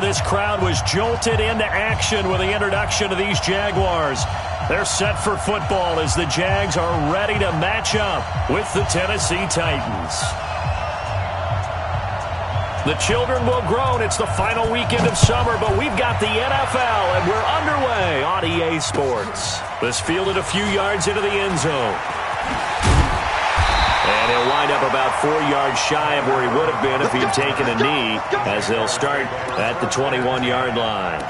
there, this crowd was jolted into action with the introduction of these Jaguars. They're set for football as the Jags are ready to match up with the Tennessee Titans. The children will groan. It's the final weekend of summer, but we've got the NFL, and we're underway on EA Sports. This fielded a few yards into the end zone. And he'll wind up about 4 yards shy of where he would have been if he'd taken a knee, as they'll start at the 21-yard line.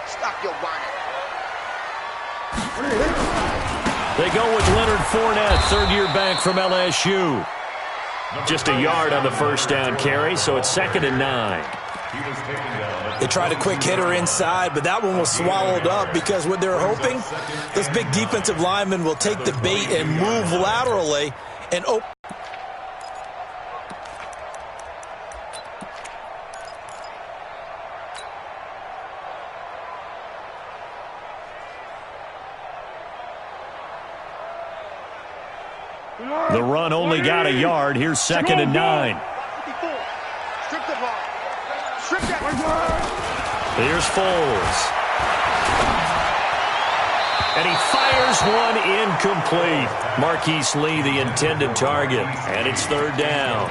Stop your whining. They go with Leonard Fournette, third-year back from LSU. Just a yard on the first down carry, so it's 2nd and 9. They tried a quick hitter inside, but that one was swallowed up because what they're hoping, this big defensive lineman will take the bait and move laterally and open. The run only got a yard. Here's 2nd and 9. Here's Foles. And he fires one incomplete. Marquise Lee, the intended target. And it's 3rd down.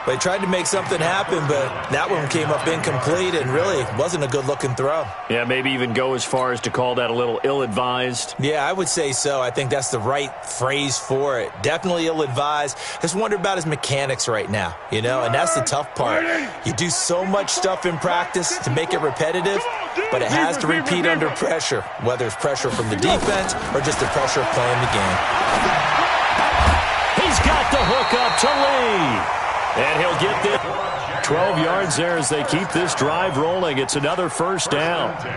They tried to make something happen, but that one came up incomplete and really wasn't a good-looking throw. Yeah, maybe even go as far as to call that a little ill-advised. Yeah, I would say so. I think that's the right phrase for it. Definitely ill-advised. Just wonder about his mechanics right now, you know, and that's the tough part. You do so much stuff in practice to make it repetitive, but it has to repeat under pressure, whether it's pressure from the defense or just the pressure of playing the game. He's got the hook up to Lee. And he'll get this 12 yards there as they keep this drive rolling. It's another first down. Here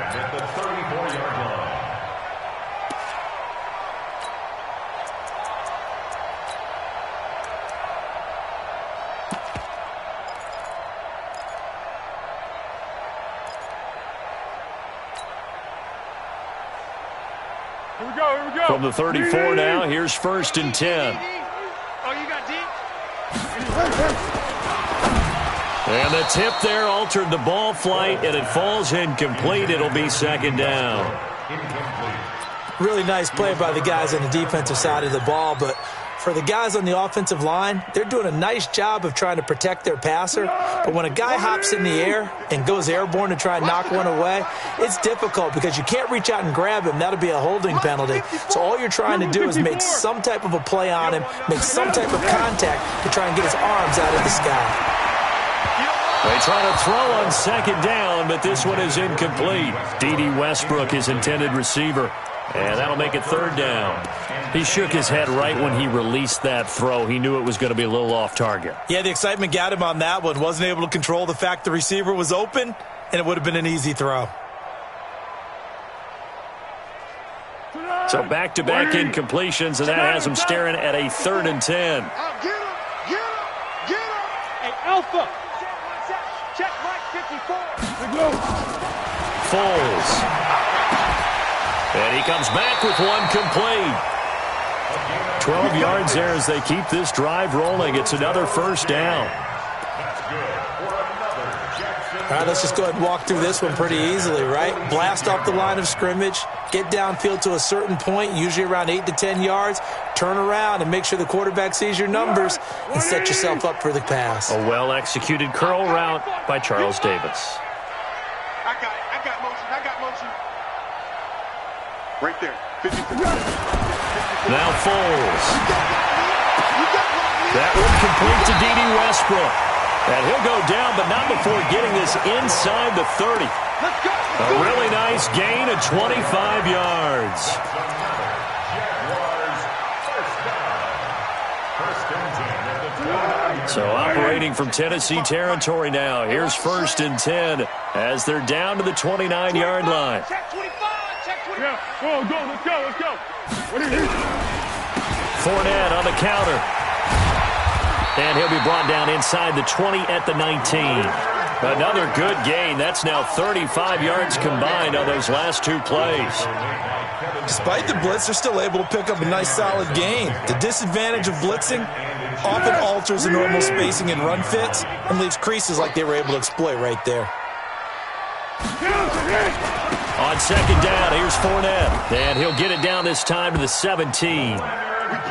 we go. From the 34 now, here's 1st and 10. Oh, you got deep? And the tip there altered the ball flight, and it falls incomplete. It'll be 2nd down. Really nice play by the guys on the defensive side of the ball, but for the guys on the offensive line, they're doing a nice job of trying to protect their passer. But when a guy hops in the air and goes airborne to try and knock one away, it's difficult because you can't reach out and grab him. That'll be a holding penalty. So all you're trying to do is make some type of a play on him, make some type of contact to try and get his arms out of the sky. They try to throw on 2nd down, but this one is incomplete. D.D. Westbrook, his intended receiver. And that'll make it 3rd down. He shook his head right when he released that throw. He knew it was going to be a little off target. Yeah, the excitement got him on that one. Wasn't able to control the fact the receiver was open, and it would have been an easy throw. So back-to-back incompletions, and that has him staring at a 3rd and 10. Get him. Hey, Alpha. Check Mike 54. Foles. And he comes back with one complete. 12 yards there as they keep this drive rolling. It's another first down. All right, let's just go ahead and walk through this one pretty easily, right? Blast off the line of scrimmage, get downfield to a certain point, usually around 8 to 10 yards, turn around and make sure the quarterback sees your numbers and set yourself up for the pass. A well-executed curl route by Charles Davis. I got motion. Right there. 50. Now Foles. That one complete to D.D. Westbrook. And he'll go down, but not before getting this inside the 30. A really nice gain of 25 yards. So operating from Tennessee territory now. Here's 1st and 10 as they're down to the 29-yard line. Check 25. Check 25. Yeah, go. Let's go. What are you? Fournette on the counter. And he'll be brought down inside the 20 at the 19. Another good gain. That's now 35 yards combined on those last two plays. Despite the blitz, they're still able to pick up a nice solid gain. The disadvantage of blitzing often alters the normal spacing and run fits and leaves creases like they were able to exploit right there. On second down, here's Fournette. And he'll get it down this time to the 17.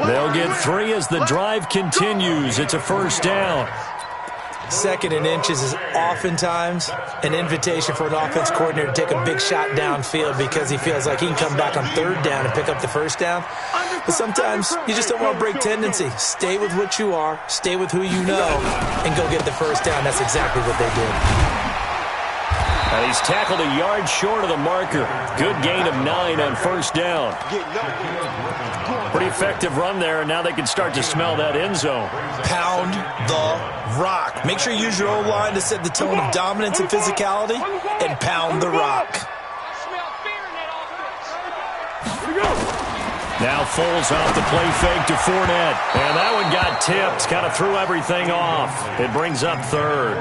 They'll get 3 as the drive continues. It's a first down. Second and inches is oftentimes an invitation for an offense coordinator to take a big shot downfield because he feels like he can come back on third down and pick up the first down. But sometimes you just don't want to break tendency. Stay with what you are, stay with who you know, and go get the first down. That's exactly what they did. And he's tackled a yard short of the marker. Good gain of 9 on first down. Pretty effective run there, and now they can start to smell that end zone. Pound the rock. Make sure you use your O-line to set the tone of dominance and physicality, and pound the rock. Now Foles off the play fake to Fournette. And that one got tipped. Kind of threw everything off. It brings up third.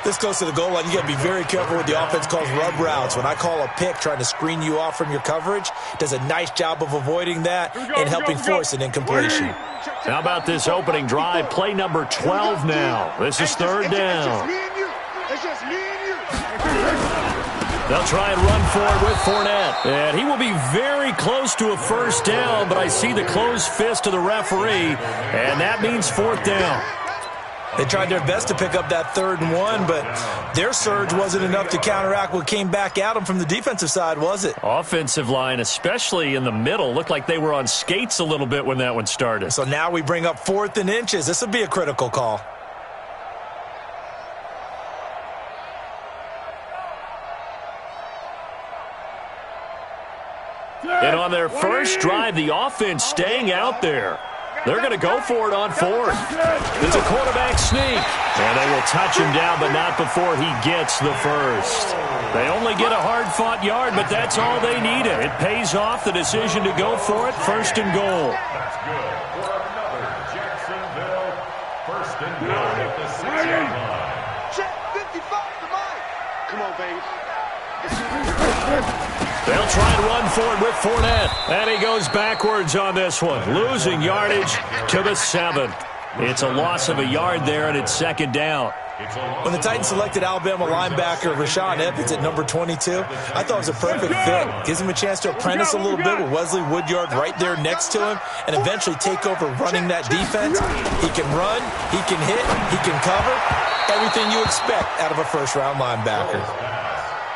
This close to the goal line, you got to be very careful with the offense calls rub routes. When I call a pick trying to screen you off from your coverage, does a nice job of avoiding that and helping force an incompletion. How about this opening drive? Play number 12 now. This is third down. They'll try and run for it with Fournette. And he will be very close to a first down, but I see the closed fist of the referee, and that means fourth down. They tried their best to pick up that 3rd and 1, but their surge wasn't enough to counteract what came back at them from the defensive side, was it? Offensive line, especially in the middle, looked like they were on skates a little bit when that one started. So now we bring up 4th and inches. This would be a critical call. And on their first drive, the offense staying out there. They're going to go for it on 4th. It's a quarterback sneak. And they will touch him down, but not before he gets the first. They only get a hard-fought yard, but that's all they needed. It pays off the decision to go for it, 1st and goal. Jacksonville, 1st and goal at the 6-yard line. Check 55 to Mike. Come on, baby. They'll try and run for it with Fournette. And he goes backwards on this one, losing yardage to the 7. It's a loss of a yard there, and it's 2nd down. When the Titans selected Alabama linebacker Rashaan Evans at number 22, I thought it was a perfect fit. Gives him a chance to apprentice a little bit with Wesley Woodyard right there next to him and eventually take over running that defense. He can run, he can hit, he can cover. Everything you expect out of a first-round linebacker.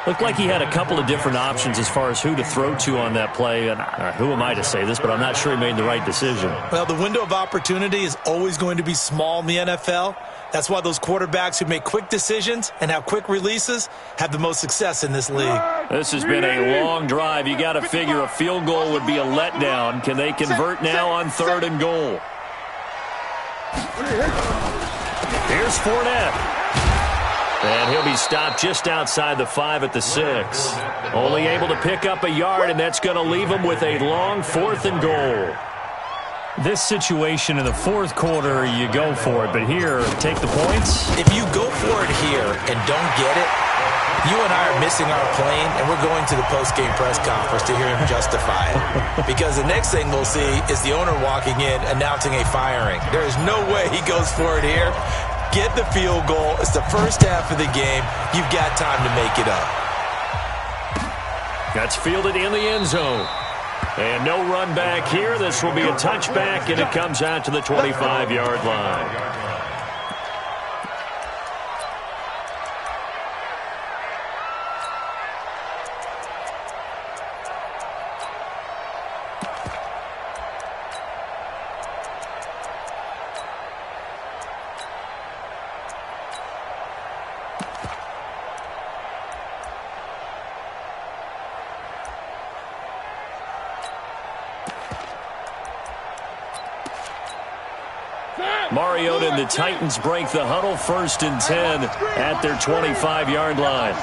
Looked like he had a couple of different options as far as who to throw to on that play. And who am I to say this, but I'm not sure he made the right decision. Well, the window of opportunity is always going to be small in the NFL. That's why those quarterbacks who make quick decisions and have quick releases have the most success in this league. This has been a long drive. You got to figure a field goal would be a letdown. Can they convert now on 3rd and goal? Here's Fournette. And he'll be stopped just outside the 5 at the 6. Only able to pick up a yard, and that's going to leave him with a long 4th and goal. This situation in the 4th quarter, you go for it. But here, take the points. If you go for it here and don't get it, you and I are missing our plane, and we're going to the post-game press conference to hear him justify it. Because the next thing we'll see is the owner walking in announcing a firing. There is no way he goes for it here. Get the field goal. It's the first half of the game. You've got time to make it up. That's fielded in the end zone. And no run back here. This will be a touchback, and it comes out to the 25-yard line. Mariota and the Titans break the huddle, 1st and 10 at their 25-yard line.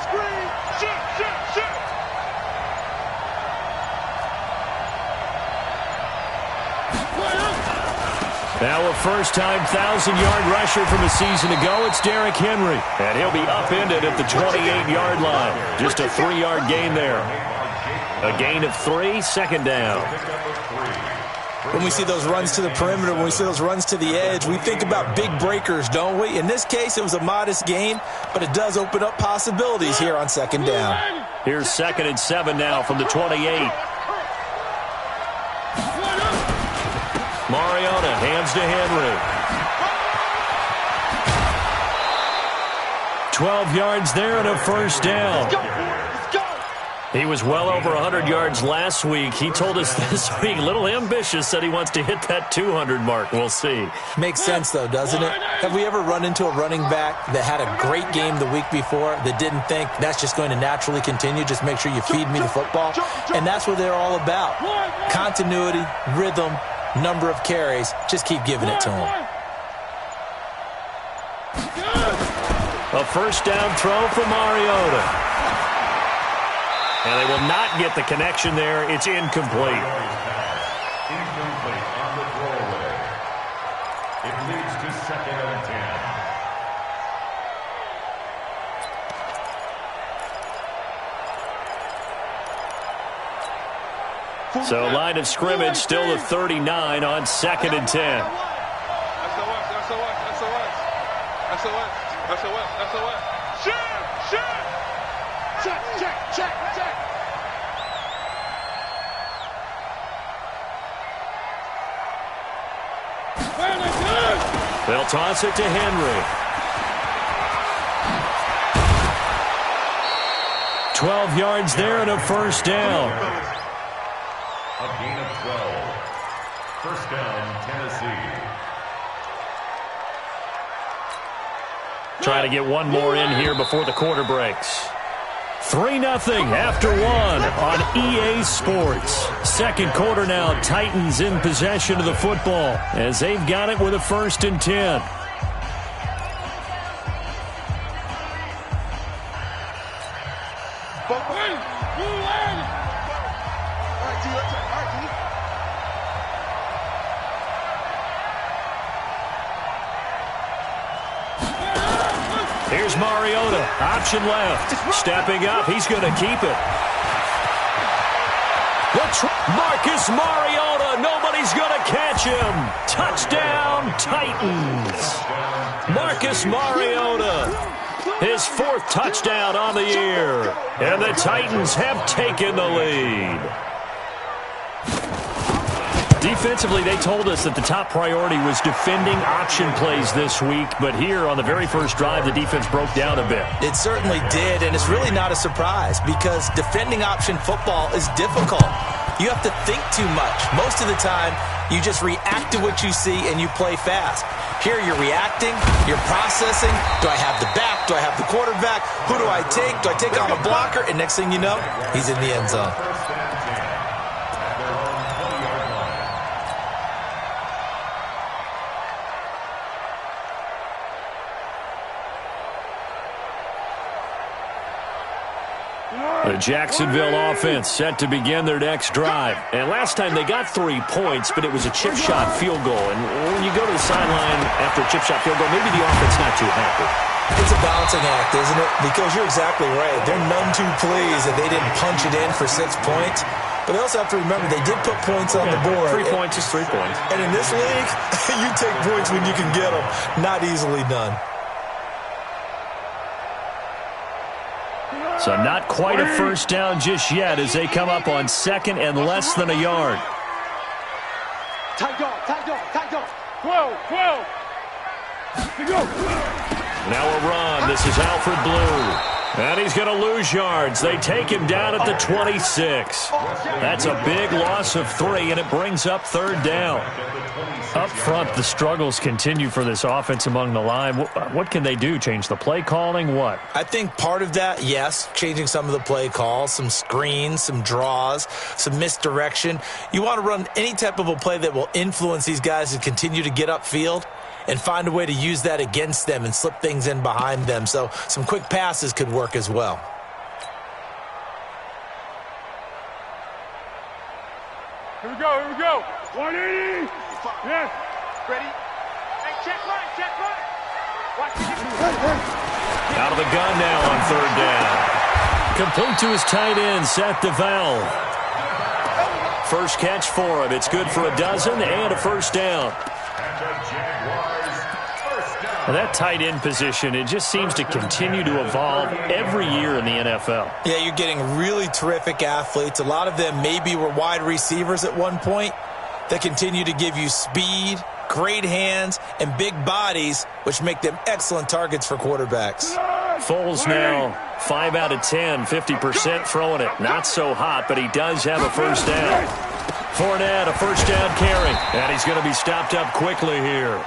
Now a first-time 1,000-yard rusher from a season ago, it's Derrick Henry. And he'll be upended at the 28-yard line. Just a 3-yard gain there. A gain of 3, second down. When we see those runs to the perimeter, when we see those runs to the edge, we think about big breakers, don't we? In this case, it was a modest gain, but it does open up possibilities here on second down. Here's 2nd and 7 now from the 28. Mariota hands to Henry. 12 yards there and a first down. He was well over 100 yards last week. He told us this week, a little ambitious, said he wants to hit that 200 mark. We'll see. Makes sense, though, doesn't it? Have we ever run into a running back that had a great game the week before that didn't think that's just going to naturally continue? Just make sure you feed me the football. And that's what they're all about. Continuity, rhythm, number of carries. Just keep giving it to him. A first down throw for Mariota. And they will not get the connection there. It's incomplete. Incomplete on the throwaway. It leads to 2nd and 10. So line of scrimmage still the 39 on 2nd and 10. Check. They'll toss it to Henry. 12 yards there and a first down. A gain of 12. First down, Tennessee. Trying to get one more in here before the quarter breaks. 3-0 after 1 on EA Sports. Second quarter now, Titans in possession of the football as they've got it with a 1st and 10. Here's Mariota, option left. Stepping up, he's going to keep it. Marcus Mariota, nobody's going to catch him. Touchdown, Titans. Marcus Mariota, his 4th touchdown on the year. And the Titans have taken the lead. Defensively, they told us that the top priority was defending option plays this week, but here on the very first drive, the defense broke down a bit. It certainly did, and it's really not a surprise because defending option football is difficult. You have to think too much. Most of the time, you just react to what you see and you play fast. Here you're reacting, you're processing. Do I have the back? Do I have the quarterback? Who do I take? Do I take on a blocker? And next thing you know, he's in the end zone. The Jacksonville offense set to begin their next drive. And last time they got 3 points, but it was a chip shot field goal. And when you go to the sideline after a chip shot field goal, maybe the offense not too happy. It's a balancing act, isn't it? Because you're exactly right. They're none too pleased that they didn't punch it in for 6 points. But they also have to remember they did put points on the board. 3 points is 3 points. And in this league, you take points when you can get them. Not easily done. So not quite a first down just yet as they come up on 2nd and less than a yard. Tight dog. 12. Now a run. This is Alfred Blue. And he's going to lose yards. They take him down at the 26. That's a big loss of 3, and it brings up 3rd down. Up front, the struggles continue for this offense among the line. What can they do? Change the play calling? What? I think part of that, yes, changing some of the play calls, some screens, some draws, some misdirection. You want to run any type of a play that will influence these guys to continue to get upfield and find a way to use that against them and slip things in behind them. So some quick passes could work as well. Here we go. 180. Yes. Ready? Hey, check line, check line. Watch Out of the gun now on third down. Complete to his tight end, Seth DeVal. First catch for him. It's good for a dozen and a first down. Well, that tight end position, it just seems to continue to evolve every year in the NFL. Yeah, you're getting really terrific athletes. A lot of them maybe were wide receivers at one point that continue to give you speed, great hands, and big bodies, which make them excellent targets for quarterbacks. Foles now 5 out of 10, 50% throwing it. Not so hot, but he does have a first down. Fournette, a first down carry. And he's going to be stopped up quickly here.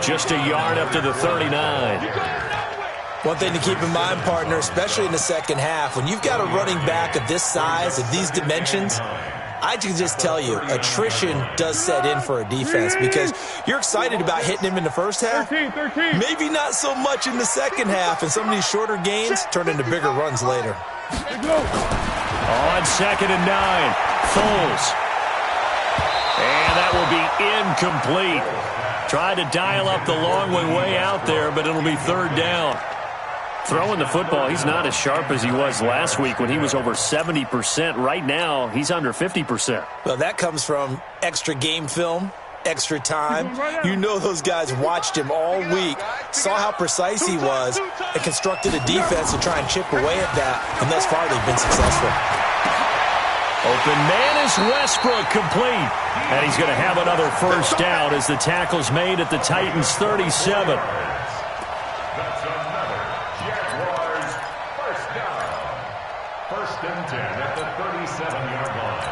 Just a yard up to the 39. One thing to keep in mind, partner, especially in the second half, when you've got a running back of this size, of these dimensions, I can just tell you, attrition does set in for a defense because you're excited about hitting him in the first half. Maybe not so much in the second half, and some of these shorter gains turn into bigger runs later. On 2nd and 9, Foles. And that will be incomplete. Tried to dial up the long way out there, but it'll be third down. Throwing the football, he's not as sharp as he was last week when he was over 70%. Right now, he's under 50%. Well, that comes from extra game film, extra time. You know those guys watched him all week, saw how precise he was, and constructed a defense to try and chip away at that, and thus far they've been successful. Open man is Westbrook, complete. And he's going to have another first down as the tackle's made at the Titans' 37. That's another Jaguars first down. 1st and 10 at the 37-yard line.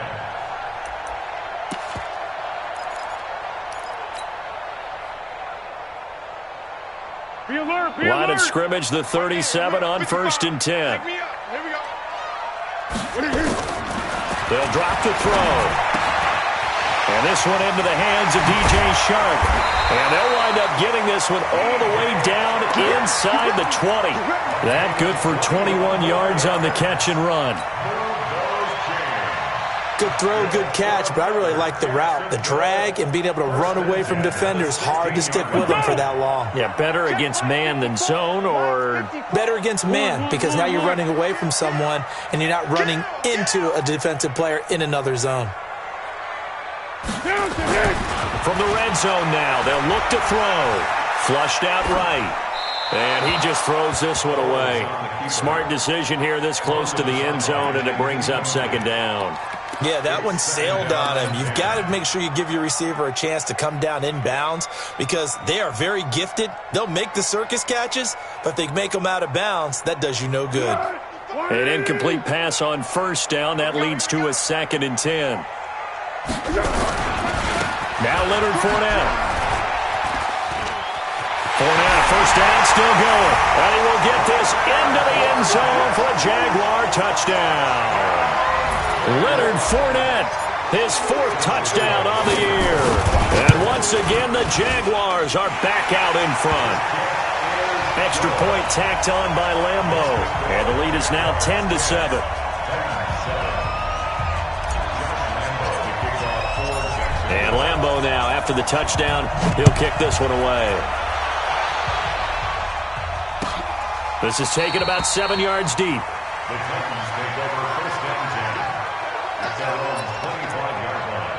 Be alert, be Line alert. of scrimmage, the 37 on 1st and 10. Here we go. They'll drop the throw. And this one into the hands of DJ Shark. And they'll wind up getting this one all the way down inside the 20. That good for 21 yards on the catch and run. Good throw, good catch, but I really like the route. The drag and being able to run away from defenders, hard to stick with them for that long. Yeah, better against man than zone, or Better against man, because now you're running away from someone and you're not running into a defensive player in another zone. from the red zone now. They'll look to throw. Flushed out right. And he just throws this one away. Smart decision here this close to the end zone, and it brings up 2nd down. Yeah, that one sailed on him. You've got to make sure you give your receiver a chance to come down inbounds because they are very gifted. They'll make the circus catches, but if they make them out of bounds, that does you no good. An incomplete pass on 1st down. That leads to a 2nd and 10. Now Leonard Fournette. Fournette, first down, still going. And he will get this into the end zone for a Jaguar touchdown. Leonard Fournette, his 4th touchdown on the year. And once again, the Jaguars are back out in front. Extra point tacked on by Lambo. And the lead is now 10-7. And Lambo now, after the touchdown, he'll kick this one away. This is taken about 7 yards deep. The Titans take over 1st and 10 at their own 25-yard line.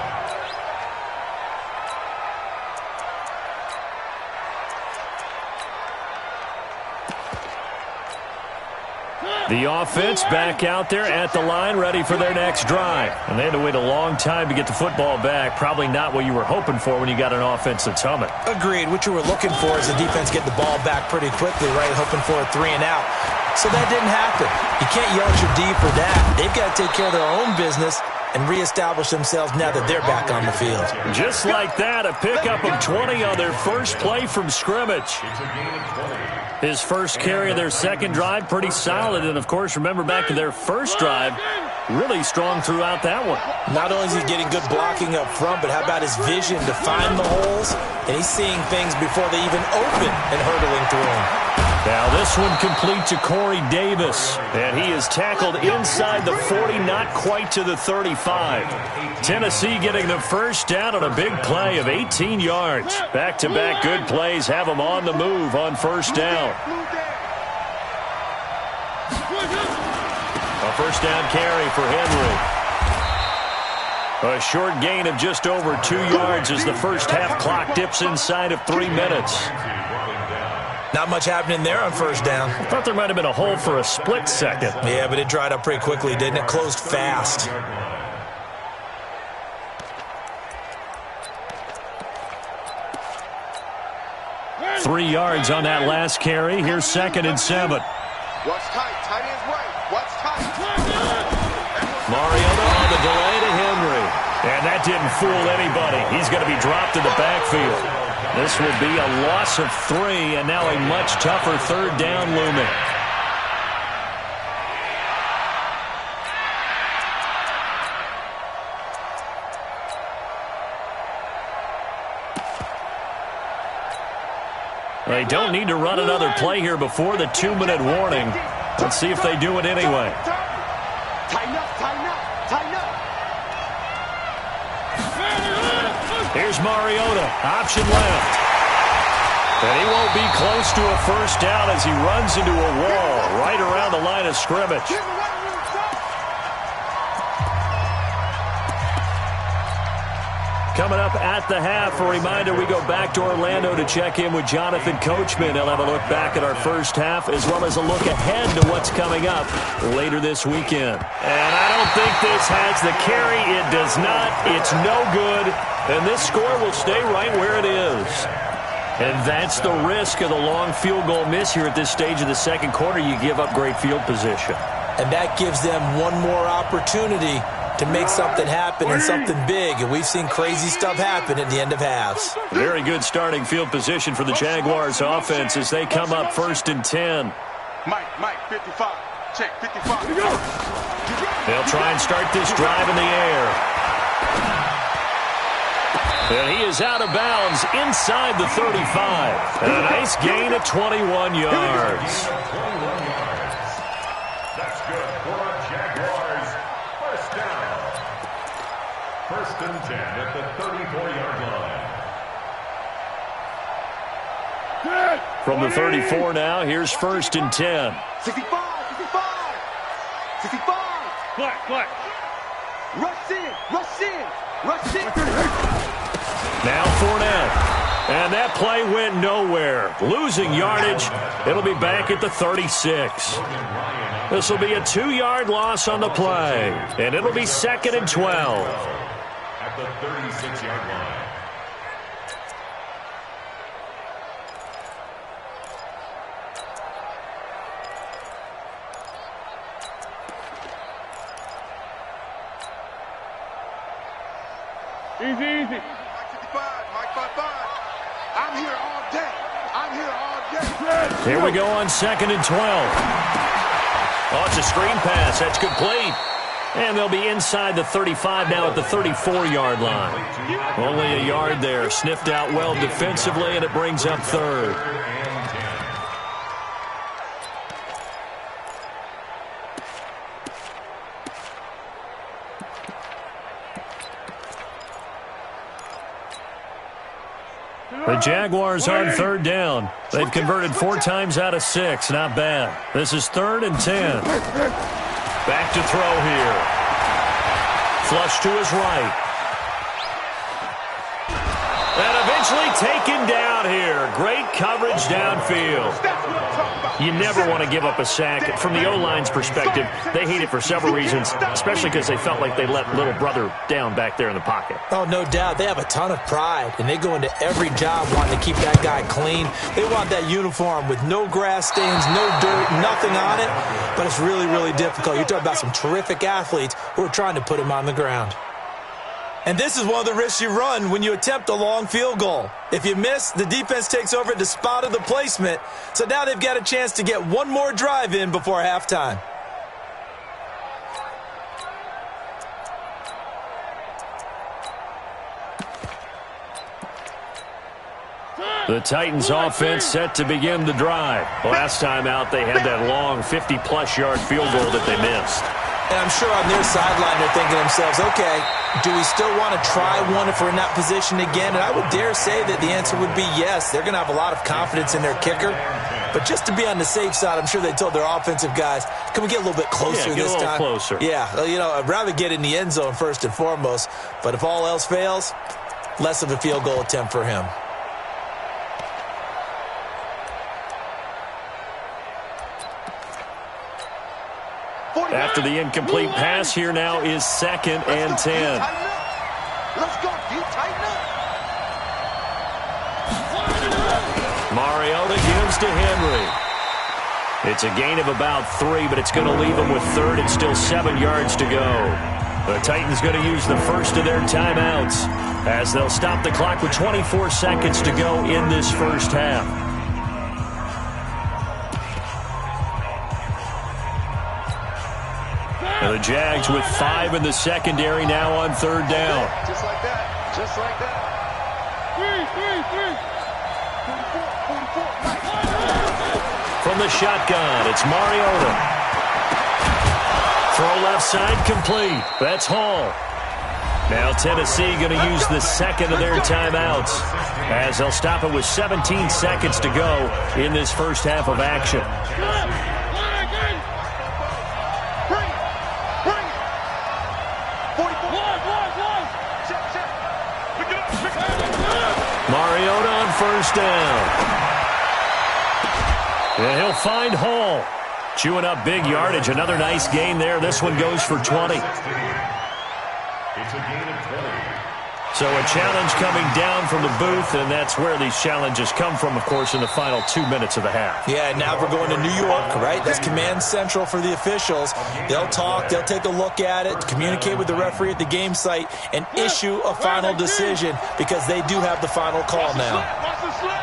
The offense back out there at the line, ready for their next drive. And they had to wait a long time to get the football back. Probably not what you were hoping for when you got an offense that's humming. Agreed. What you were looking for is the defense get the ball back pretty quickly, right? Hoping for a 3 and out. So that didn't happen. You can't yell at your D for that. They've got to take care of their own business and reestablish themselves now that they're back on the field. Just like that, a pickup of 20 on their first play from scrimmage. It's a gain of 20. His first carry of their second drive, pretty solid. And, of course, remember back to their first drive, really strong throughout that one. Not only is he getting good blocking up front, but how about his vision to find the holes? And he's seeing things before they even open and hurdling through them. Now this one complete to Corey Davis, and he is tackled inside the 40, not quite to the 35. Tennessee getting the first down on a big play of 18 yards. Back-to-back good plays have them on the move on first down. A first down carry for Henry. A short gain of just over 2 yards as the first half clock dips inside of 3 minutes. Not much happening there on first down. I thought there might have been a hole for a split second. Yeah, but it dried up pretty quickly, didn't it? Closed fast. Three yards on that last carry. Here's 2nd and 7. Watch tight. Tight ends right. Watch tight. Mariota on the delay to Henry. And that didn't fool anybody. He's going to be dropped in the backfield. This will be a loss of 3, and now a much tougher third down looming. They don't need to run another play here before the 2-minute warning. Let's see if they do it anyway. Tighten up. Tighten up. Tighten up. Here's Mariota, option left. And he won't be close to a first down as he runs into a wall right around the line of scrimmage. Coming up at the half, a reminder, we go back to Orlando to check in with Jonathan Coachman. He'll have a look back at our first half as well as a look ahead to what's coming up later this weekend. And I don't think this has the carry. It does not. It's no good. And this score will stay right where it is. And that's the risk of the long field goal miss here at this stage of the second quarter. You give up great field position. And that gives them one more opportunity to make something happen and something big. And we've seen crazy stuff happen at the end of halves. Very good starting field position for the Jaguars offense as they come up 1st and 10. Mike, 55. Check, 55. They'll try and start this drive in the air. And he is out of bounds inside the 35. And a nice gain of 21 yards. That's good for the Jaguars. First down. 1st and 10 at the 34-yard line. From the 34 now, here's 1st and 10. 65. 65. What? Rush in. Now Fournette. And that play went nowhere. Losing yardage. It'll be back at the 36. This will be a 2-yard loss on the play. And it'll be 2nd and 12. At the 36-yard line. Easy. Mike 55. I'm here all day. Here we go on 2nd and 12. Oh, it's a screen pass. That's complete. And they'll be inside the 35 now at the 34-yard line. Only a yard there. Sniffed out well defensively, and it brings up 3rd. The Jaguars on 3rd down. They've converted 4 times out of 6. Not bad. This is 3rd and 10. Back to throw here. Flush to his right. And eventually taken down here. Great coverage downfield. You never want to give up a sack. From the O-line's perspective, they hate it for several reasons, especially because they felt like they let little brother down back there in the pocket. Oh, no doubt. They have a ton of pride, and they go into every job wanting to keep that guy clean. They want that uniform with no grass stains, no dirt, nothing on it. But it's really, really difficult. You're talking about some terrific athletes who are trying to put him on the ground. And this is one of the risks you run when you attempt a long field goal. If you miss, the defense takes over at the spot of the placement. So now they've got a chance to get one more drive in before halftime. The Titans offense set to begin the drive. Last time out, they had that long 50-plus yard field goal that they missed. And I'm sure on their sideline they're thinking to themselves, okay, do we still want to try one if we're in that position again? And I would dare say that the answer would be yes. They're going to have a lot of confidence in their kicker. But just to be on the safe side, I'm sure they told their offensive guys, can we get a little bit closer this time? Get a little closer. Yeah, you know, I'd rather get in the end zone first and foremost. But if all else fails, less of a field goal attempt for him. After the incomplete pass, here now is 2nd and 10. Let's go, D. Tighten up. Mariota gives to Henry. It's a gain of about 3, but it's going to leave him with 3rd and still 7 yards to go. The Titans going to use the first of their timeouts as they'll stop the clock with 24 seconds to go in this first half. And the Jags with 5 in the secondary now on 3rd down. Just like that. Just like that. 44. From the shotgun, it's Mariota. Throw left side complete. That's Hall. Now Tennessee going to use the second of their timeouts as they'll stop it with 17 seconds to go in this first half of action. Mariota on first down. And he'll find Hall. Chewing up big yardage. Another nice gain there. This one goes for 20. It's a gain of 20. So a challenge coming down from the booth, and that's where these challenges come from, of course, in the final 2 minutes of the half. Yeah, now we're going to New York, right? That's command central for the officials. They'll talk, they'll take a look at it, communicate with the referee at the game site, and issue a final decision because they do have the final call now. Watch the slip.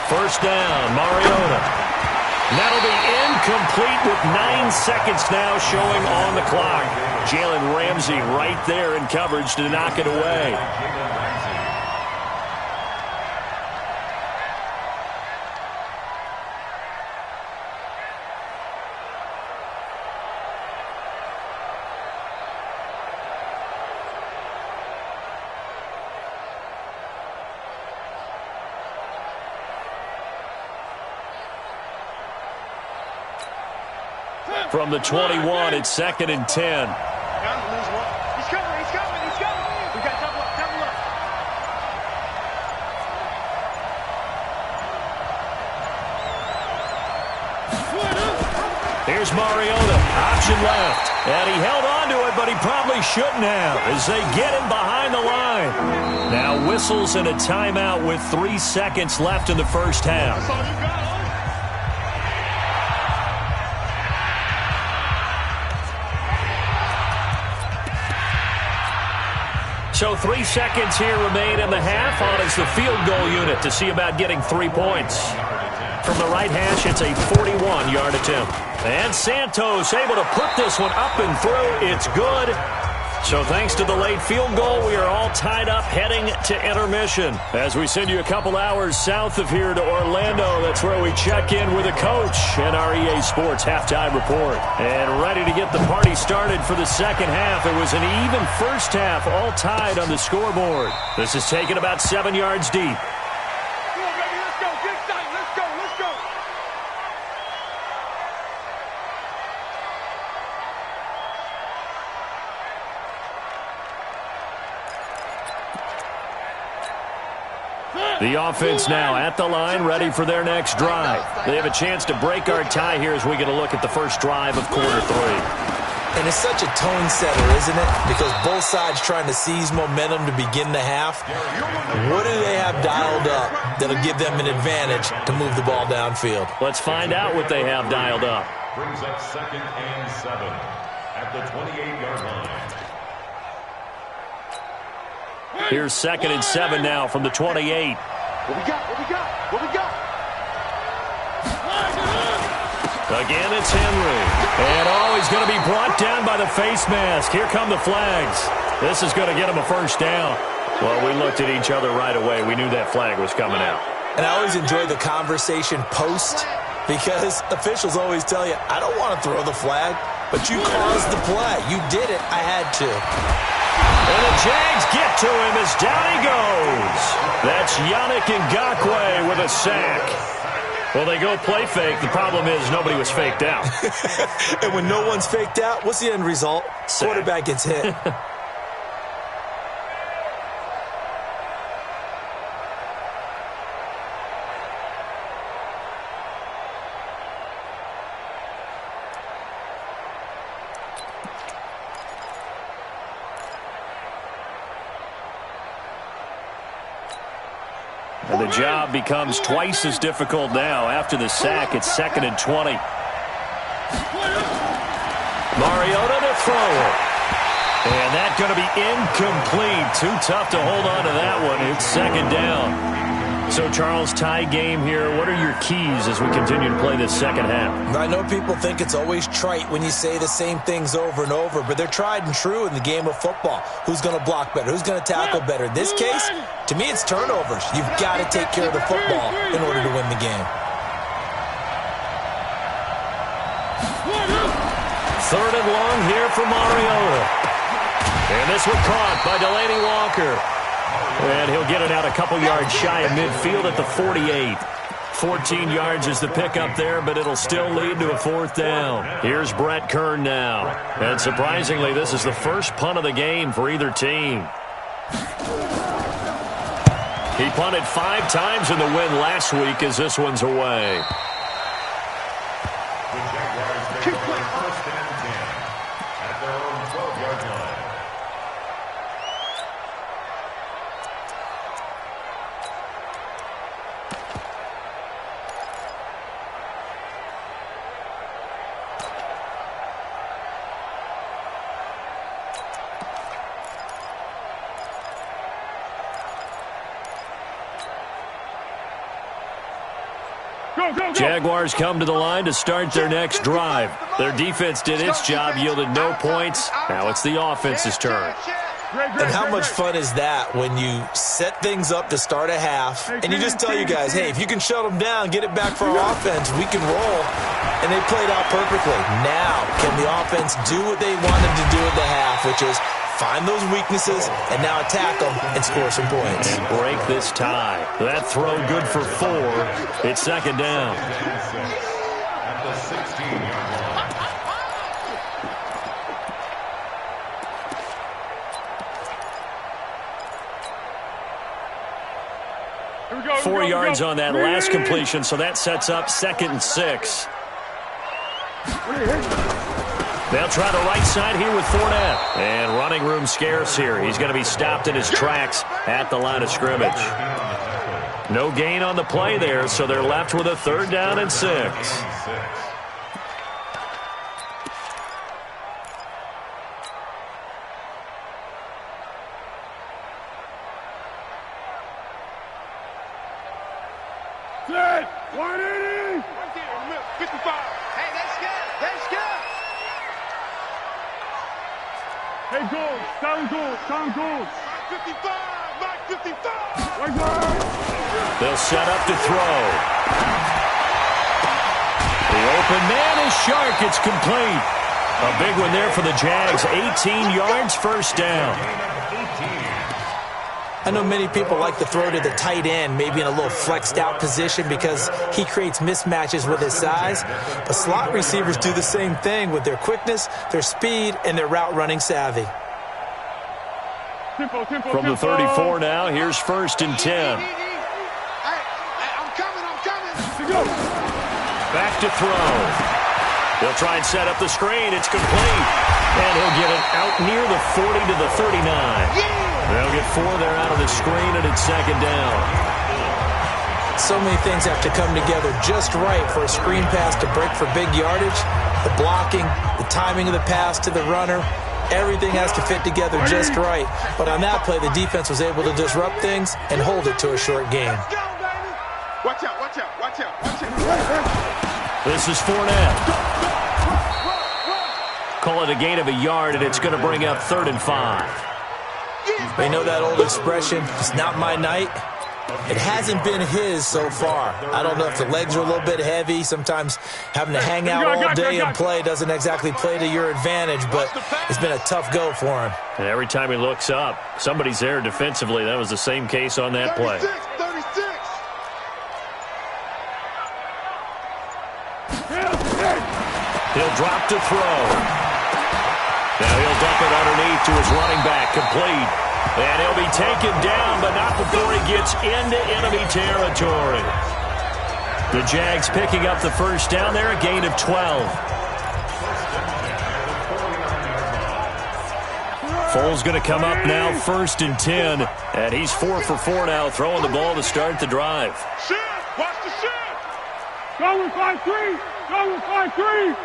First down, Mariota. That'll be incomplete with 9 seconds now showing on the clock. Jalen Ramsey right there in coverage to knock it away. From the 21, it's 2nd and 10. He's coming. We got double up. Here's Mariota, option left. And he held on to it, but he probably shouldn't have as they get him behind the line. Now whistles and a timeout with 3 seconds left in the first half. That's all you got. So 3 seconds here remain in the half. On is the field goal unit to see about getting 3 points. From the right hash, it's a 41-yard attempt. And Santos able to put this one up and through. It's good. So thanks to the late field goal, we are all tied up heading to intermission. As we send you a couple hours south of here to Orlando, that's where we check in with a coach and our EA Sports halftime report. And ready to get the party started for the second half. It was an even first half, all tied on the scoreboard. This is taken about 7 yards deep. Come on, baby, let's go. Get tight. Let's go. The offense now at the line, ready for their next drive. They have a chance to break our tie here as we get a look at the first drive of quarter 3. And it's such a tone setter, isn't it? Because both sides trying to seize momentum to begin the half. What do they have dialed up that'll give them an advantage to move the ball downfield? Let's find out what they have dialed up. Brings up 2nd and 7 at the 28-yard line. Here's 2nd and 7 now from the 28. What we got? Again, it's Henry. And, he's going to be brought down by the face mask. Here come the flags. This is going to get him a first down. Well, we looked at each other right away. We knew that flag was coming out. And I always enjoy the conversation post because officials always tell you, I don't want to throw the flag, but you caused the play. You did it. I had to. And the Jags get to him as down he goes. That's Yannick Ngakoue with a sack. Well, they go play fake. The problem is nobody was faked out. And when no one's faked out, what's the end result? Sack. Quarterback gets hit. And the job becomes twice as difficult now. After the sack, it's 2nd and 20. Mariota to throw it. And that's going to be incomplete. Too tough to hold on to that one. It's 2nd down. So, Charles, tie game here. What are your keys as we continue to play this second half? I know people think it's always trite when you say the same things over and over, but they're tried and true in the game of football. Who's going to block better? Who's going to tackle better? In this case, to me, it's turnovers. You've got to take care of the football in order to win the game. 3rd and long here for Mariota. And this one caught by Delaney Walker. And he'll get it out a couple yards shy of midfield at the 48. 14 yards is the pickup there, but it'll still lead to a 4th down. Here's Brett Kern now. And surprisingly, this is the first punt of the game for either team. He punted 5 times in the win last week as this one's away. The Jaguars make it 1st and 10 at their own 12-yard line. Jaguars come to the line to start their next drive. Their defense did its job, yielded no points. Now it's the offense's turn. And how much fun is that when you set things up to start a half and you just tell you guys, hey, if you can shut them down, get it back for our offense, we can roll. And they played out perfectly. Now, can the offense do what they wanted to do at the half, which is find those weaknesses and now attack them and score some points. And break this tie. That throw good for 4. It's 2nd down. At the 16-yard line. 4 yards on that last completion, so that sets up 2nd and 6. They'll try the right side here with Fournette. And running room scarce here. He's going to be stopped in his tracks at the line of scrimmage. No gain on the play there, so they're left with a 3rd down and 6. Set! 180! 55! Hey, that's good. That's good. Hey, goal! Sound goal! Sound goal! Mike 55! Mike 55! Right side! They'll set up to throw. The open man is Shark. It's complete. A big one there for the Jags. 18 yards, 1st down. I know many people like to throw to the tight end, maybe in a little flexed out position because he creates mismatches with his size. But slot receivers do the same thing with their quickness, their speed, and their route running savvy. From the 34 now, here's 1st and 10. Hey, I'm coming. Back to throw. They'll try and set up the screen. It's complete. And he'll get it out near the 40 to the 39. They'll get 4 there out of the screen, and it's 2nd down. So many things have to come together just right for a screen pass to break for big yardage. The blocking, the timing of the pass to the runner, everything has to fit together just right. But on that play, the defense was able to disrupt things and hold it to a short game. Watch out, watch out, watch out, watch out. This is Fournette. Call it a gain of a yard, and it's going to bring up 3rd and 5. You know that old expression, it's not my night? It hasn't been his so far. I don't know if the legs are a little bit heavy. Sometimes having to hang out all day and play doesn't exactly play to your advantage, but it's been a tough go for him. And every time he looks up, somebody's there defensively. That was the same case on that play. 36. He'll drop to throw. Now he'll dump it underneath to his running back, complete. And he'll be taken down, but not before he gets into enemy territory. The Jags picking up the first down there, a gain of 12. Foles going to come up now, 1st and 10. And he's 4 for 4 now, throwing the ball to start the drive. Shift. Watch the shift. Go with 5-3. Go with 5-3.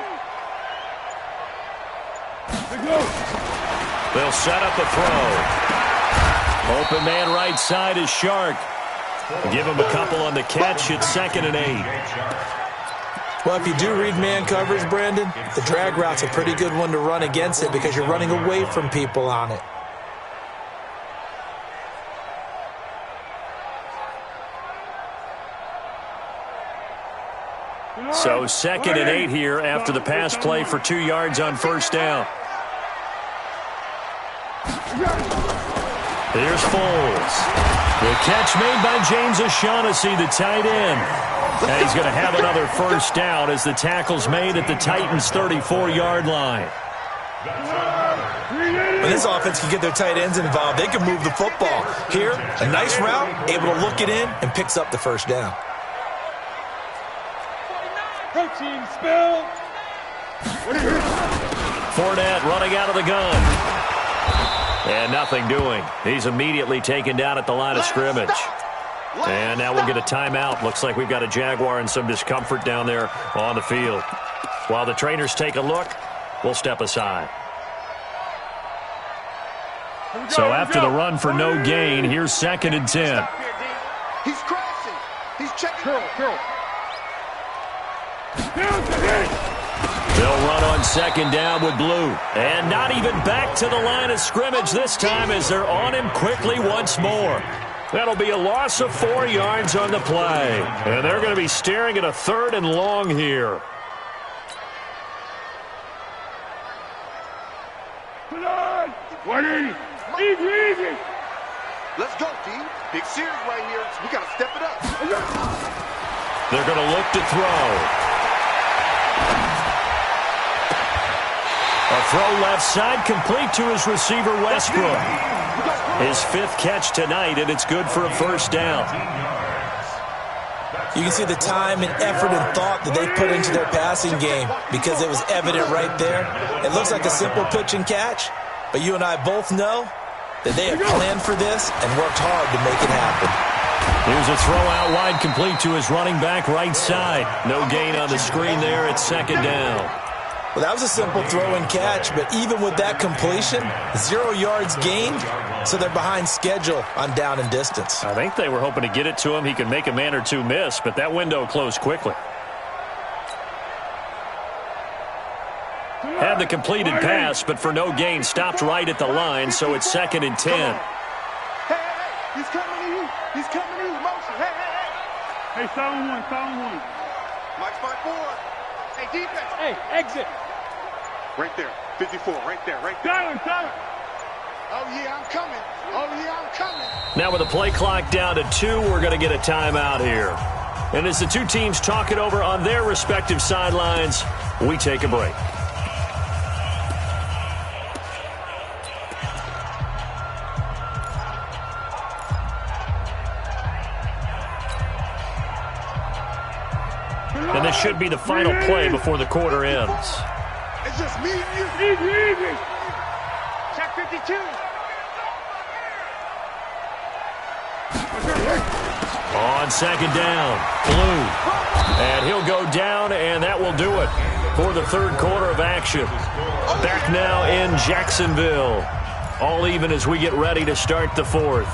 They'll set up a throw. Open man right side is Shark. Give him a couple on the catch. It's 2nd and 8. Well, if you do read man coverage, Brandon, the drag route's a pretty good one to run against it because you're running away from people on it. So 2nd and 8 here after the pass play for 2 yards on first down. Here's Foles. The catch made by James O'Shaughnessy, the tight end. And he's going to have another first down as the tackle's made at the Titans' 34-yard line. When this offense can get their tight ends involved, they can move the football. Here, a nice route, able to look it in, and picks up the first down. Protein spill. Fournette running out of the gun. And nothing doing. He's immediately taken down at the line of scrimmage. And now we'll get a timeout. Looks like we've got a Jaguar in some discomfort down there on the field. While the trainers take a look, we'll step aside. So after the run for no gain, here's 2nd and 10. He's crashing. He's checking. They'll run on 2nd down with Blue. And not even back to the line of scrimmage this time as they're on him quickly once more. That'll be a loss of 4 yards on the play. And they're going to be staring at a 3rd and long here. Easy. Let's go, D. Big series right here. We got to step it up. They're going to look to throw. A throw left side, complete to his receiver, Westbrook. His 5th catch tonight, and it's good for a first down. You can see the time and effort and thought that they put into their passing game because it was evident right there. It looks like a simple pitch and catch, but you and I both know that they have planned for this and worked hard to make it happen. Here's a throw out wide, complete to his running back right side. No gain on the screen there. It's 2nd down. Well, that was a simple throw and catch, but even with that completion, 0 yards gained, so they're behind schedule on down and distance. I think they were hoping to get it to him. He could make a man or two miss, but that window closed quickly. Had the completed pass, but for no gain, stopped right at the line, so it's 2nd and 10. Hey, he's coming to you. He's coming to you. Motion. Hey. Hey, sound one. Mike spot 4. Hey, defense. Hey, exit. Right there. 54. Right there. Silent. Oh, yeah, I'm coming. Now with the play clock down to 2, we're going to get a timeout here. And as the two teams talk it over on their respective sidelines, we take a break. And this should be the final play before the quarter ends. It's just me and you. Easy. Check 52. On 2nd down, Blue. And he'll go down, and that will do it for the 3rd quarter of action. Back now in Jacksonville. All even as we get ready to start the 4th.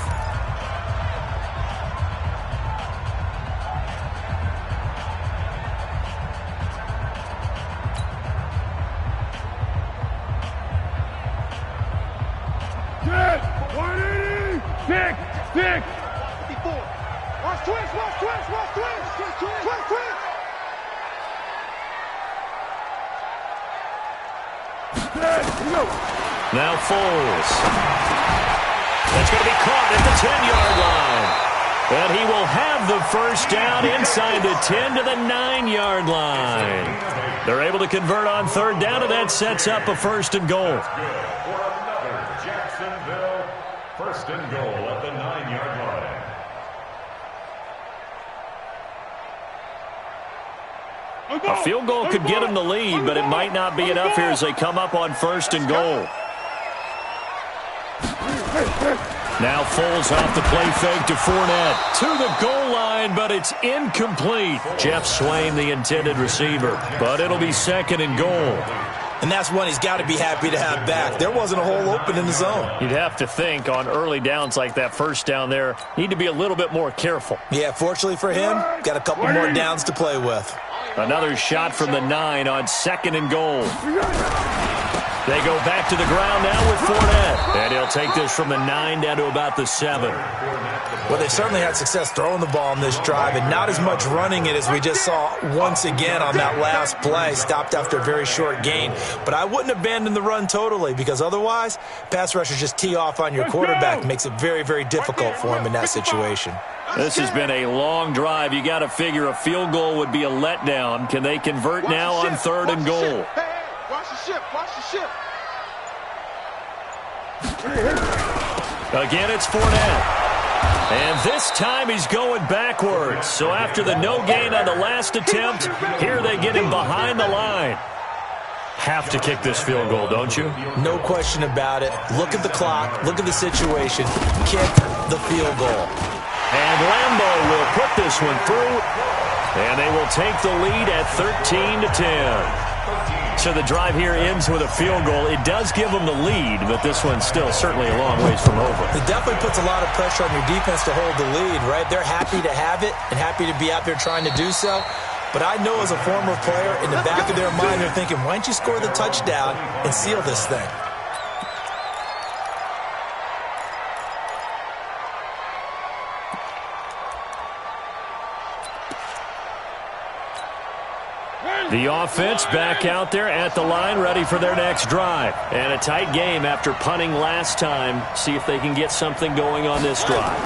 Pick! 54. Watch twist! Twist! Now Foles. That's going to be caught at the 10-yard line. And he will have the first down inside the 10 to the 9-yard line. They're able to convert on third down, and that sets up a first and goal. For another Jacksonville first and goal at the 9-yard line. A field goal could get them the lead, but it might not be enough here as they come up on first and goal. Now Foles off the play fake to Fournette. To the goal line, but it's incomplete. Jeff Swain, the intended receiver. But it'll be second and goal. And that's one he's got to be happy to have back. There wasn't a hole open in the zone. You'd have to think on early downs like that first down there, need to be a little bit more careful. Yeah, fortunately for him, got a couple more downs to play with. Another shot from the 9 on second and goal. They go back to the ground now with Fournette. And he'll take this from the 9 down to about the 7. Well, they've certainly had success throwing the ball on this drive and not as much running it as we just saw once again on that last play. Stopped after a very short gain. But I wouldn't abandon the run totally because otherwise, pass rushers just tee off on your quarterback. Makes it very, very difficult for him in that situation. This has been a long drive. You got to figure a field goal would be a letdown. Can they convert now on third and goal? Watch the ship. Again, it's Fournette. And this time he's going backwards. So after the no gain on the last attempt, here they get him behind the line. Have to kick this field goal, don't you? No question about it. Look at the clock. Look at the situation. Kick the field goal. And Lambeau will put this one through. And they will take the lead at 13-10. So the drive here ends with a field goal. It does give them the lead, but this one's still certainly a long ways from over. It definitely puts a lot of pressure on your defense to hold the lead, right? They're happy to have it and happy to be out there trying to do so. But I know as a former player, in the back of their mind, they're thinking, why don't you score the touchdown and seal this thing? The offense back out there at the line, ready for their next drive. And a tight game after punting last time. See if they can get something going on this drive.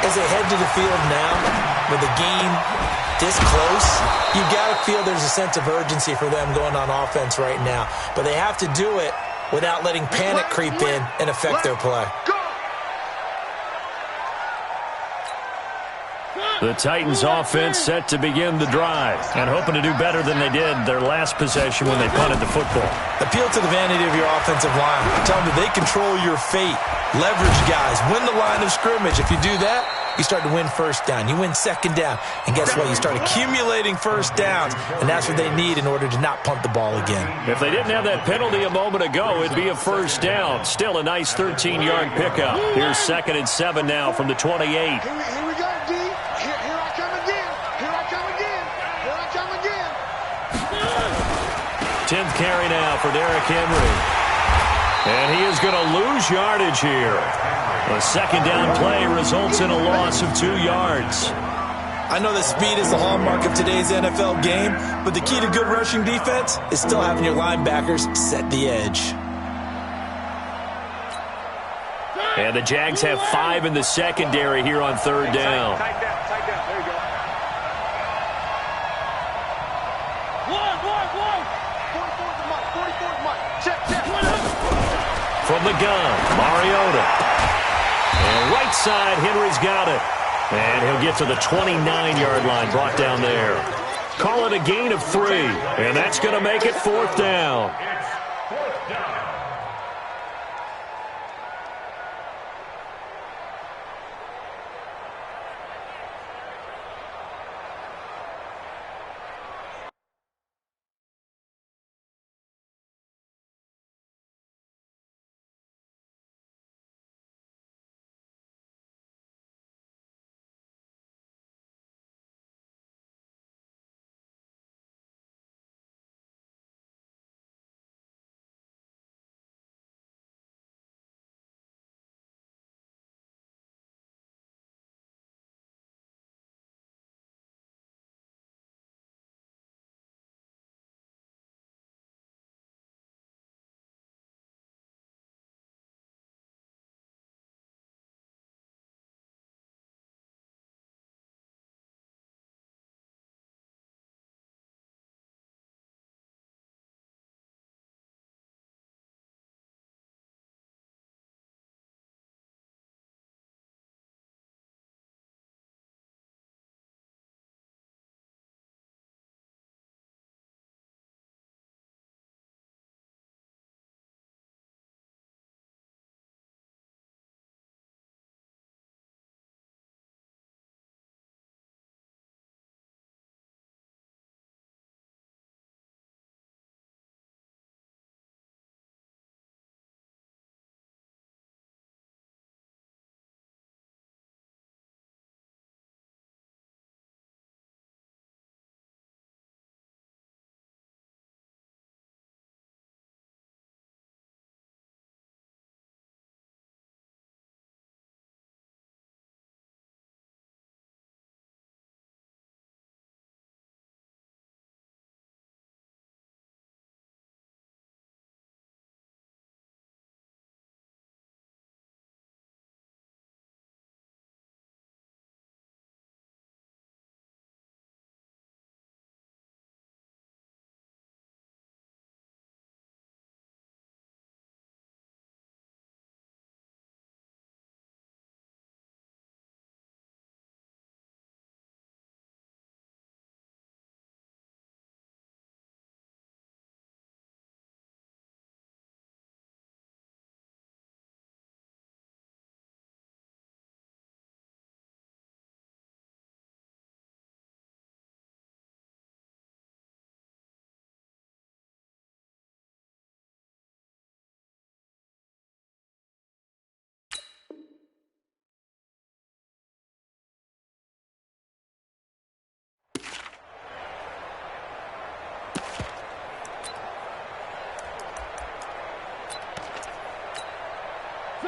As they head to the field now, with the game this close, you got to feel there's a sense of urgency for them going on offense right now. But they have to do it without letting panic creep in and affect their play. The Titans offense set to begin the drive and hoping to do better than they did their last possession when they punted the football. Appeal to the vanity of your offensive line. Tell them that they control your fate. Leverage guys. Win the line of scrimmage. If you do that, you start to win first down. You win second down. And guess what? You start accumulating first downs. And that's what they need in order to not punt the ball again. If they didn't have that penalty a moment ago, it'd be a first down. Still a nice 13-yard pickup. Here's 2nd and 7 now from the 28. Here we go, D. Here I come again. 10th carry now for Derrick Henry. And he is going to lose yardage here. A second down play results in a loss of 2 yards. I know that speed is the hallmark of today's NFL game, but the key to good rushing defense is still having your linebackers set the edge. And the Jags have 5 in the secondary here on third down. Tight down. There you go. One. 44's Mike. Check. From the gun, Mariota. And right side, Henry's got it. And he'll get to the 29-yard line, brought down there. Call it a gain of 3, and that's going to make it 4th down.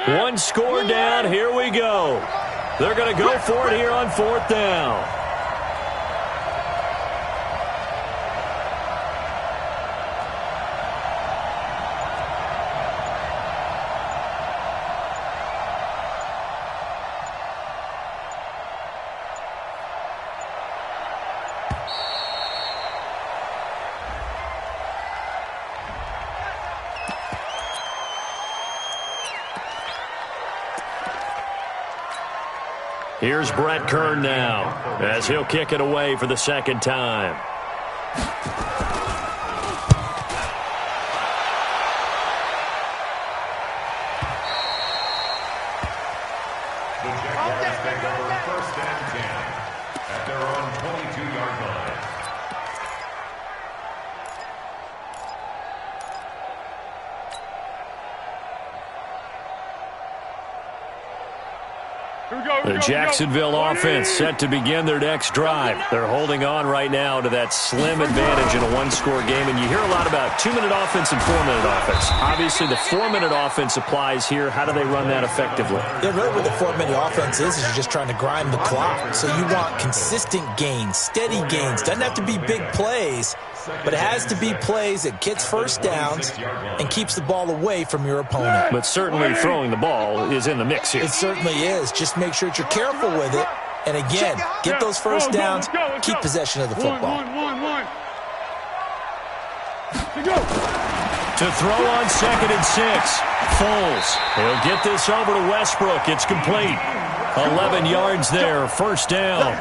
One score down. Here we go. They're going to go for it here on 4th down. Here's Brett Kern now, as he'll kick it away for the second time. The Jaguars take over 1st and 10 at their own 22-yard line. The Jacksonville offense set to begin their next drive. They're holding on right now to that slim advantage in a one-score game, and you hear a lot about 2-minute offense and 4-minute offense. Obviously, the 4-minute offense applies here. How do they run that effectively? Yeah, really what the 4-minute offense is you're just trying to grind the clock. So you want consistent gains, steady gains. Doesn't have to be big plays, but it has to be plays that gets first downs and keeps the ball away from your opponent. But certainly throwing the ball is in the mix here. It certainly is. Just make sure that you're careful with it. And again, get those first downs, keep possession of the football. To throw on 2nd and 6, Foles. He'll get this over to Westbrook. It's complete. 11 yards there, 1st down.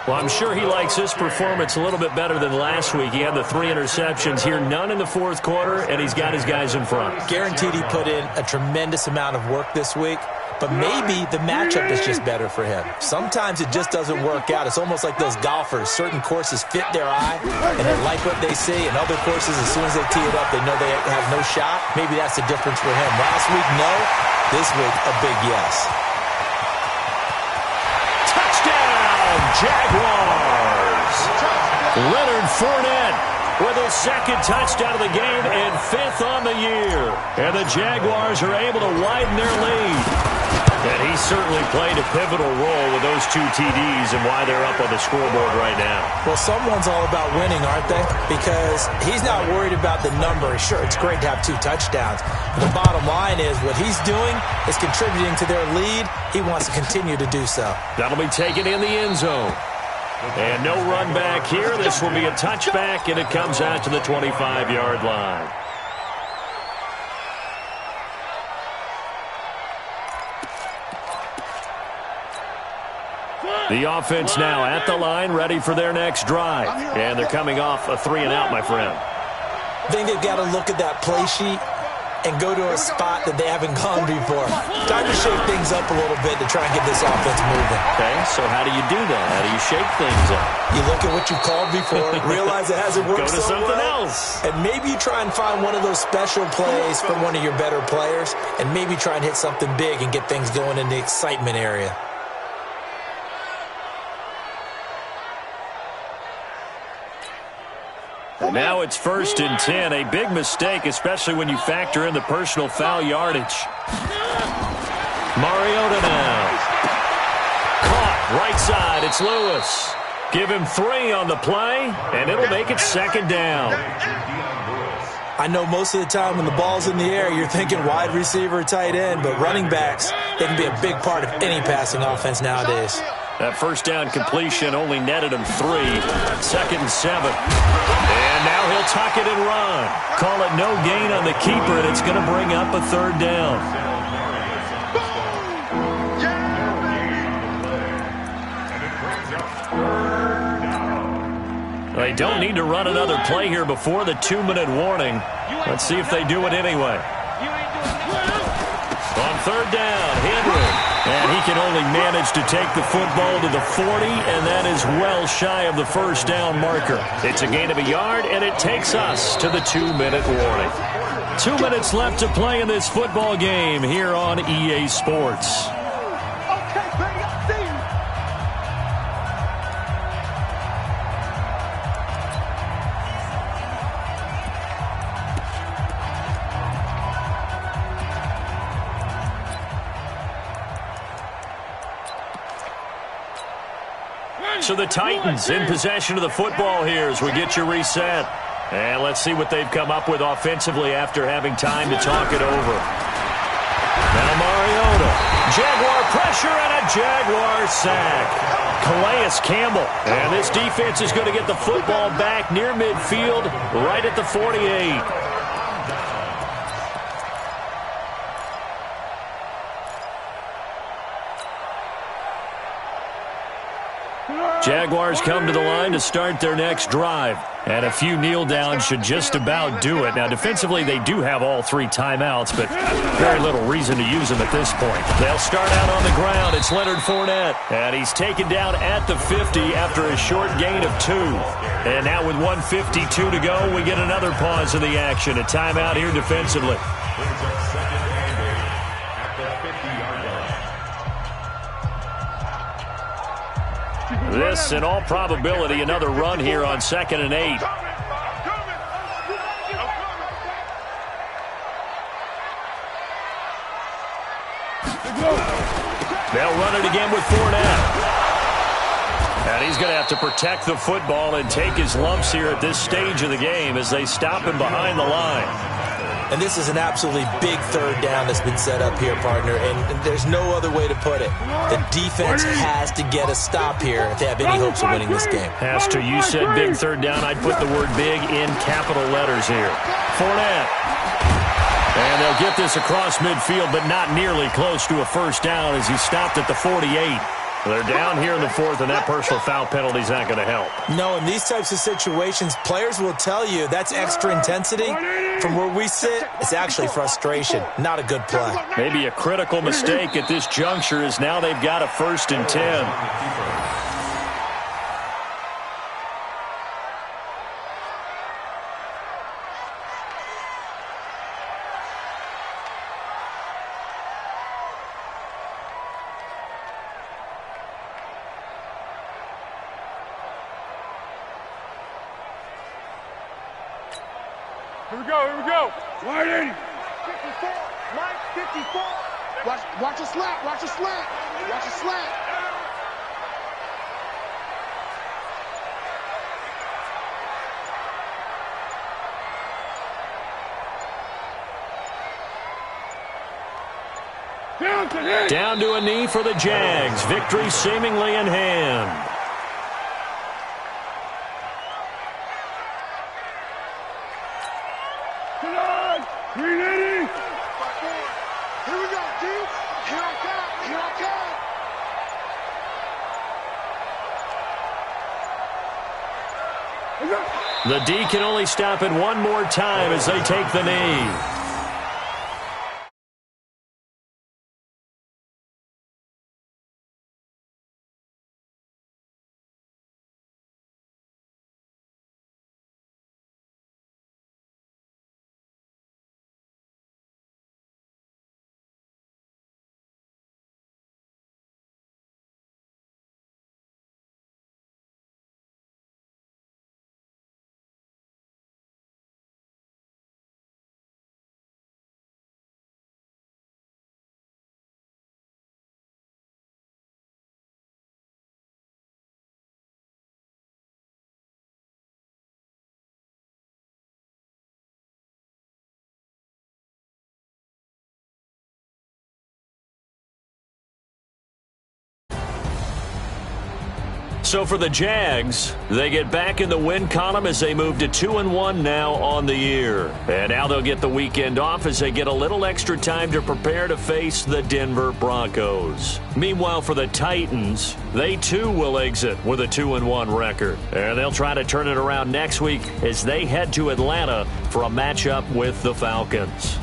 Well, I'm sure he likes his performance a little bit better than last week. He had the 3 interceptions here, none in the 4th quarter, and he's got his guys in front. Guaranteed he put in a tremendous amount of work this week, but maybe the matchup is just better for him. Sometimes it just doesn't work out. It's almost like those golfers. Certain courses fit their eye, and they like what they see, and other courses, as soon as they tee it up, they know they have no shot. Maybe that's the difference for him. Last week, no. This week, a big yes. Jaguars. Leonard Fournette with his 2nd touchdown of the game and 5th on the year. And the Jaguars are able to widen their lead. And he certainly played a pivotal role with those 2 TDs and why they're up on the scoreboard right now. Well, someone's all about winning, aren't they? Because he's not worried about the number. Sure, it's great to have 2 touchdowns. But the bottom line is what he's doing is contributing to their lead. He wants to continue to do so. That'll be taken in the end zone. And no run back here. This will be a touchback, and it comes out to the 25-yard line. The offense now at the line, ready for their next drive. And they're coming off a 3-and-out, my friend. I think they've got to look at that play sheet and go to a spot that they haven't gone before. Time to shake things up a little bit to try and get this offense moving. Okay, so how do you do that? How do you shake things up? You look at what you called before, realize it hasn't worked Go to so something well, else. and maybe you try and find one of those special plays from one of your better players, and maybe try and hit something big and get things going in the excitement area. And now it's 1st and 10. A big mistake, especially when you factor in the personal foul yardage. Mariota now. Caught right side. It's Lewis. Give him 3 on the play, and it'll make it 2nd down. I know most of the time when the ball's in the air, you're thinking wide receiver, tight end, but running backs, they can be a big part of any passing offense nowadays. That 1st down completion only netted him 3. 2nd and 7. And now he'll tuck it and run. Call it no gain on the keeper, and it's going to bring up a 3rd down. They don't need to run another play here before the 2-minute warning. Let's see if they do it anyway. On 3rd down, Henry. And he can only manage to take the football to the 40, and that is well shy of the 1st down marker. It's a gain of a yard, and it takes us to the 2-minute warning. 2 minutes left to play in this football game here on EA Sports. Okay, baby, I see you. So the Titans in possession of the football here as we get you reset. And let's see what they've come up with offensively after having time to talk it over. Now Mariota. Jaguar pressure and a Jaguar sack. Calais Campbell. And this defense is going to get the football back near midfield, right at the 48. Jaguars come to the line to start their next drive. And a few kneel downs should just about do it. Now, defensively, they do have all 3 timeouts, but very little reason to use them at this point. They'll start out on the ground. It's Leonard Fournette. And he's taken down at the 50 after a short gain of 2. And now with 1:52 to go, we get another pause in the action. A timeout here defensively. This, in all probability, another run here on 2nd and 8. They'll run it again with Fournette. And he's going to have to protect the football and take his lumps here at this stage of the game as they stop him behind the line. And this is an absolutely big 3rd down that's been set up here, partner, and there's no other way to put it. The defense has to get a stop here if they have any hopes of winning this game. Has to. You said big 3rd down. I'd put the word big in capital letters here. Fournette. And they'll get this across midfield, but not nearly close to a first down as he stopped at the 48. They're down here in the 4th, and that personal foul penalty is not going to help. No, in these types of situations, players will tell you that's extra intensity. From where we sit, it's actually frustration, not a good play. Maybe a critical mistake at this juncture is now they've got a 1st and 10. Here we go. Wide 80. 54. Mike, 54. Watch a slant. Watch a slant. Watch a slant. Down to a knee for the Jags. Victory seemingly in hand. The D can only stop it one more time as they take the knee. So for the Jags, they get back in the win column as they move to 2-1 now on the year. And now they'll get the weekend off as they get a little extra time to prepare to face the Denver Broncos. Meanwhile, for the Titans, they too will exit with a 2-1 record. And they'll try to turn it around next week as they head to Atlanta for a matchup with the Falcons.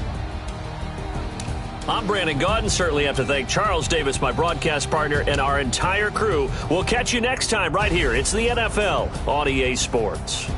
I'm Brandon Gaudin. Certainly have to thank Charles Davis, my broadcast partner, and our entire crew. We'll catch you next time right here. It's the NFL on EA Sports.